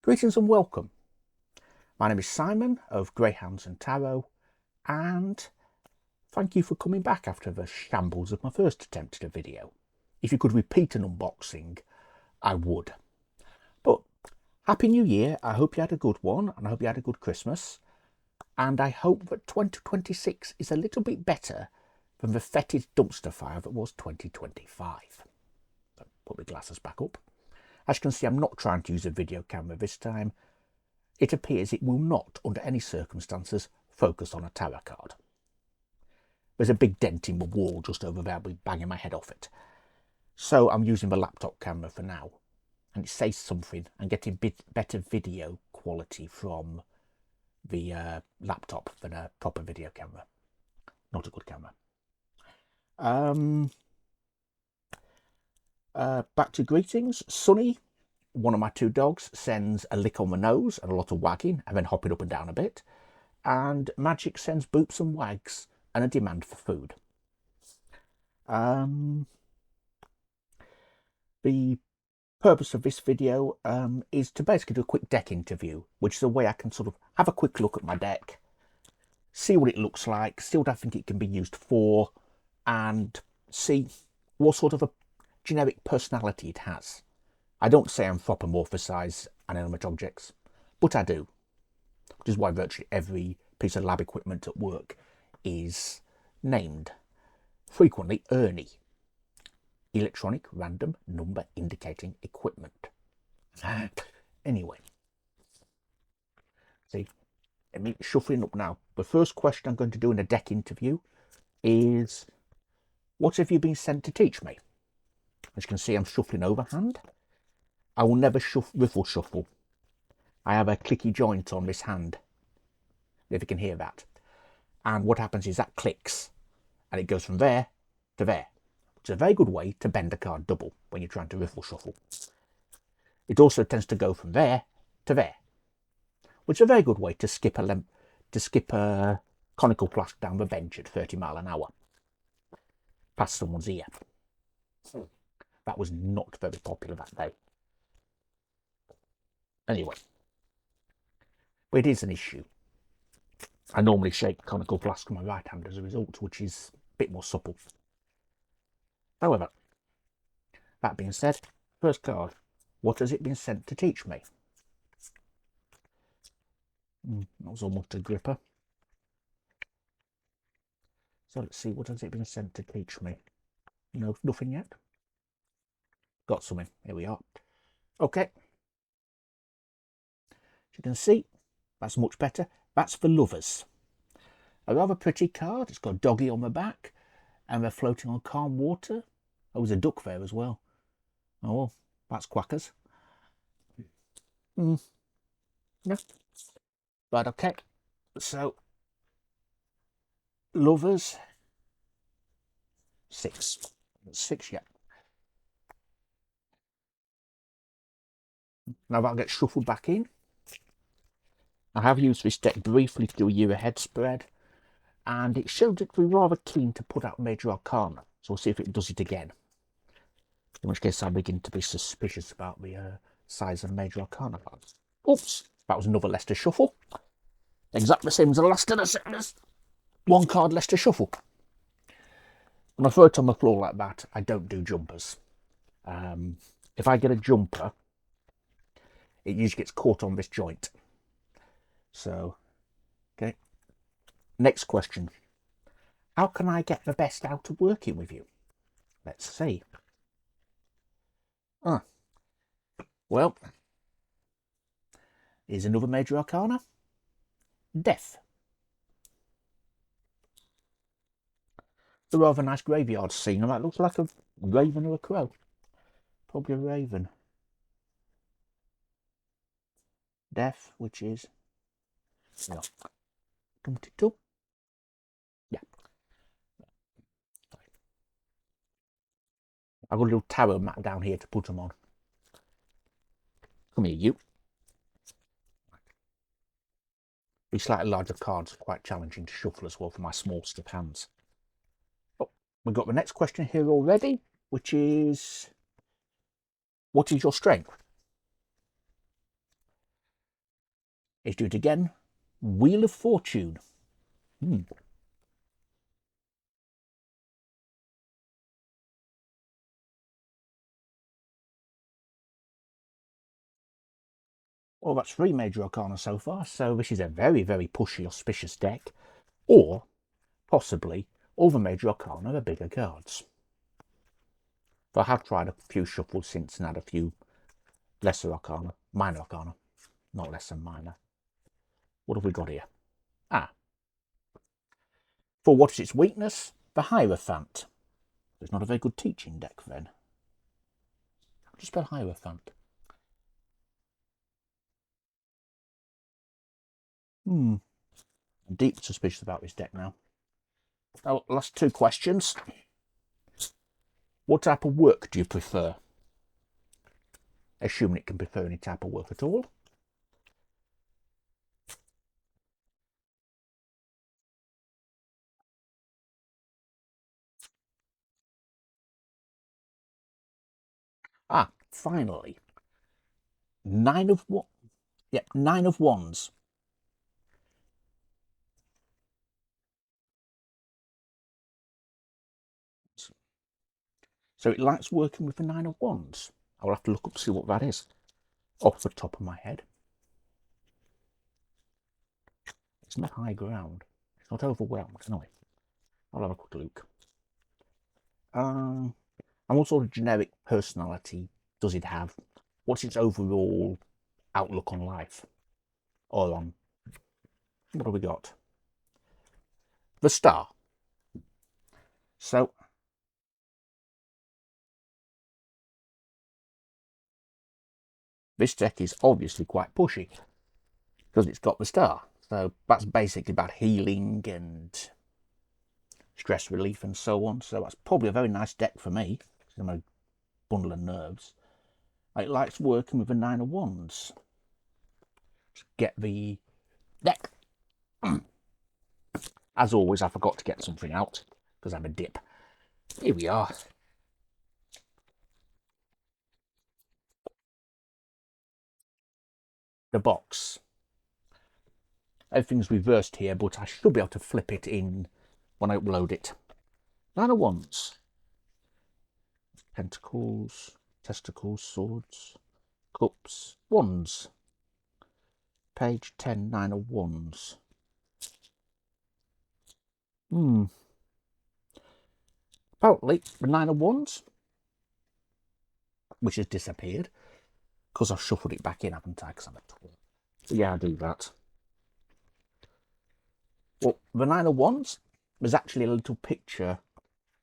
Greetings and welcome. My name is Simon of Greyhounds and Tarot, and thank you for coming back after the shambles of my first attempt at a video. If you could repeat an unboxing, I would. But Happy New Year. I hope you had a good one, and I hope you had a good Christmas. And I hope that 2026 is a little bit better than the fetid dumpster fire that was 2025. So put my glasses back up. As you can see, I'm not trying to use a video camera this time. It appears it will not, under any circumstances, focus on a tarot card. There's a big dent in the wall just over there. I'll be banging my head off it. So I'm using the laptop camera for now. And it says something and getting better video quality from the laptop than a proper video camera. Not a good camera. Back to greetings. Sunny, one of my two dogs, sends a lick on the nose and a lot of wagging and then hopping up and down a bit. And Magic sends boops and wags and a demand for food. The purpose of this video is to basically do a quick deck interview, which is a way I can sort of have a quick look at my deck, see what it looks like, see what I think it can be used for, and see what sort of a generic personality it has. I don't say anthropomorphisize inanimate objects, but I do, which is why virtually every piece of lab equipment at work is named, frequently Ernie, electronic random number indicating equipment. Anyway, see, let me shuffling up now. The first question I'm going to do in a deck interview is, what have you been sent to teach me? As you can see, I'm shuffling overhand. I will never riffle shuffle. I have a clicky joint on this hand, if you can hear that. And what happens is that clicks, and it goes from there to there. It's a very good way to bend a card double when you're trying to riffle shuffle. It also tends to go from there to there, which is a very good way to skip a conical flask down the bench at 30 miles an hour, past someone's ear. That was not very popular that day. Anyway, but it is an issue. I normally shake conical flask with my right hand as a result, which is a bit more supple. However, that being said, first card, what has it been sent to teach me? That was almost a gripper. So let's see, what has it been sent to teach me? No, nothing yet. Got something. Here we are. Okay. As you can see, that's much better. That's for lovers. A rather pretty card. It's got a doggy on the back, and they're floating on calm water. Oh, there's a duck there as well. Oh, well, that's quackers. Yeah. Right, okay. So, lovers. 6. 6 yet. Now that'll get shuffled back in. I have used this deck briefly to do a year ahead spread, and it showed that we're rather keen to put out Major Arcana, so we'll see if it does it again. In which case I begin to be suspicious about the size of Major Arcana cards. Oops, that was another Leicester Shuffle. Exactly the same as the last of the set. One card Leicester Shuffle. When I throw it on the floor like that, I don't do jumpers. If I get a jumper, it usually gets caught on this joint. So, okay. Next question. How can I get the best out of working with you? Let's see. Well, here's another Major Arcana. Death. It's a rather nice graveyard scene. That looks like a raven or a crow. Probably a raven. Death, which is 22. Yeah. I've got a little tarot mat down here to put them on. Come here, you. These slightly larger cards are quite challenging to shuffle as well for my small stiff hands. Oh, we've got the next question here already, which is, what is your strength? Let's do it again. Wheel of Fortune. Well, that's 3 major arcana so far, so this is a very, very pushy, auspicious deck. Or, possibly, all the major arcana are bigger cards. But I have tried a few shuffles since and had a few lesser arcana, minor arcana, not less than minor. What have we got here? For what is its weakness? The Hierophant. It's not a very good teaching deck then. How do you spell Hierophant? I'm deep suspicious about this deck now. Oh, last 2 questions. What type of work do you prefer? Assuming it can prefer any type of work at all. Finally. 9 of what? Yep, 9 of Wands. So it likes working with the 9 of Wands. I will have to look up to see what that is off the top of my head. It's not high ground. It's not overwhelmed, no. I'll have a quick look. And what sort of generic personality does it have? What's its overall outlook on life? Or on... What have we got? The Star. So... this deck is obviously quite pushy because it's got the Star. So that's basically about healing and stress relief and so on. So that's probably a very nice deck for me. I'm a bundle of nerves. It likes working with the 9 of Wands. Let's get the deck. As always, I forgot to get something out because I'm a dip. Here we are. The box. Everything's reversed here, but I should be able to flip it in when I upload it. 9 of Wands. Pentacles, testicles, swords, cups, wands. Page 10, 9 of Wands. Apparently, the 9 of Wands, which has disappeared, because I've shuffled it back in, haven't I? Because I'm a twat. So yeah, I do that. Well, the 9 of Wands was actually a little picture,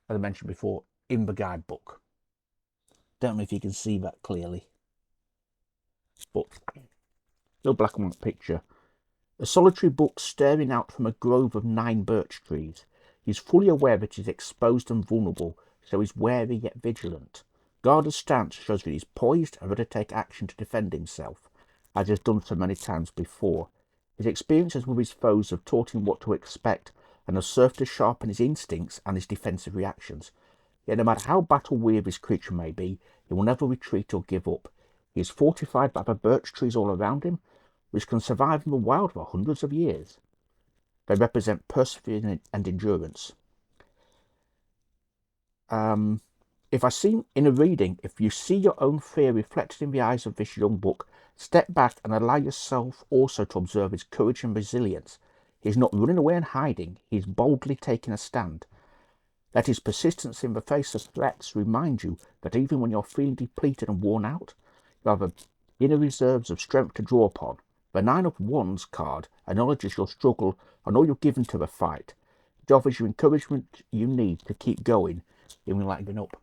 as I mentioned before, in the guidebook. Don't know if you can see that clearly. But, little black and white picture. A solitary buck staring out from a grove of 9 birch trees. He is fully aware that he is exposed and vulnerable, so is wary yet vigilant. Guarded stance shows that he is poised and ready to take action to defend himself, as he has done so many times before. His experiences with his foes have taught him what to expect and have served to sharpen his instincts and his defensive reactions. Yet no matter how battle-weary this creature may be, he will never retreat or give up. He is fortified by the birch trees all around him, which can survive in the wild for hundreds of years. They represent perseverance and endurance. If I see in a reading, if you see your own fear reflected in the eyes of this young buck, step back and allow yourself also to observe his courage and resilience. He is not running away and hiding, he is boldly taking a stand. Let his persistence in the face of threats remind you that even when you're feeling depleted and worn out, you have inner reserves of strength to draw upon. The 9 of Wands card acknowledges your struggle and all you've given to the fight. It offers you encouragement you need to keep going, even like giving up.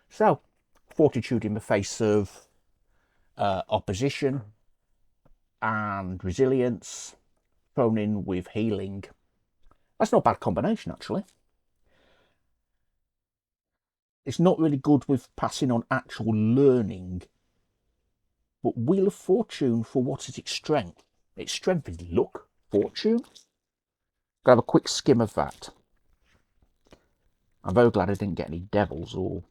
So, fortitude in the face of opposition and resilience, thrown in with healing. That's not a bad combination, actually. It's not really good with passing on actual learning. But Wheel of Fortune, for what is its strength? Its strength is luck, fortune. Gotta have a quick skim of that. I'm very glad I didn't get any devils or...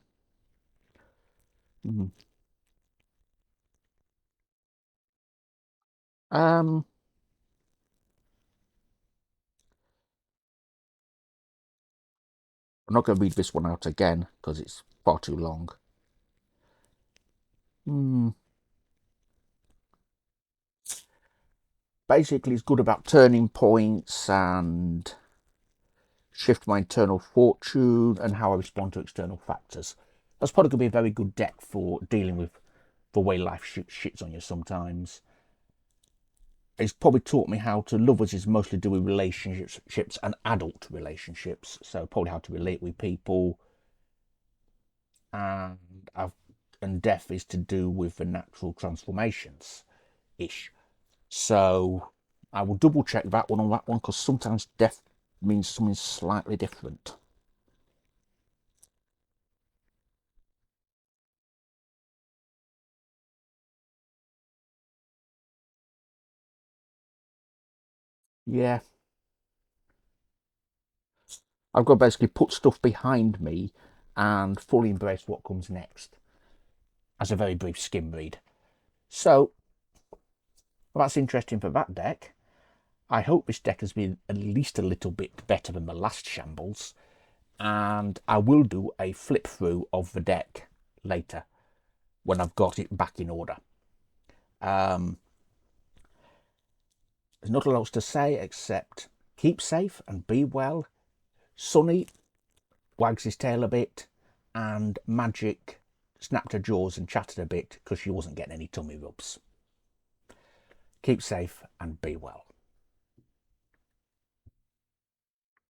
I'm not going to read this one out again because it's far too long. Basically, it's good about turning points and shift my internal fortune and how I respond to external factors. That's probably going to be a very good deck for dealing with the way life shits on you sometimes. It's probably taught me how to love, as is mostly do with relationships and adult relationships. So probably how to relate with people, and death is to do with the natural transformations ish. So I will double check that one on that one, because sometimes death means something slightly different. Yeah, I've got to basically put stuff behind me and fully embrace what comes next, as a very brief skim read. So well, that's interesting for that deck. I hope this deck has been at least a little bit better than the last shambles, and I will do a flip through of the deck later when I've got it back in order. There's not a lot to say except keep safe and be well. Sunny wags his tail a bit, and Magic snapped her jaws and chattered a bit because she wasn't getting any tummy rubs. Keep safe and be well.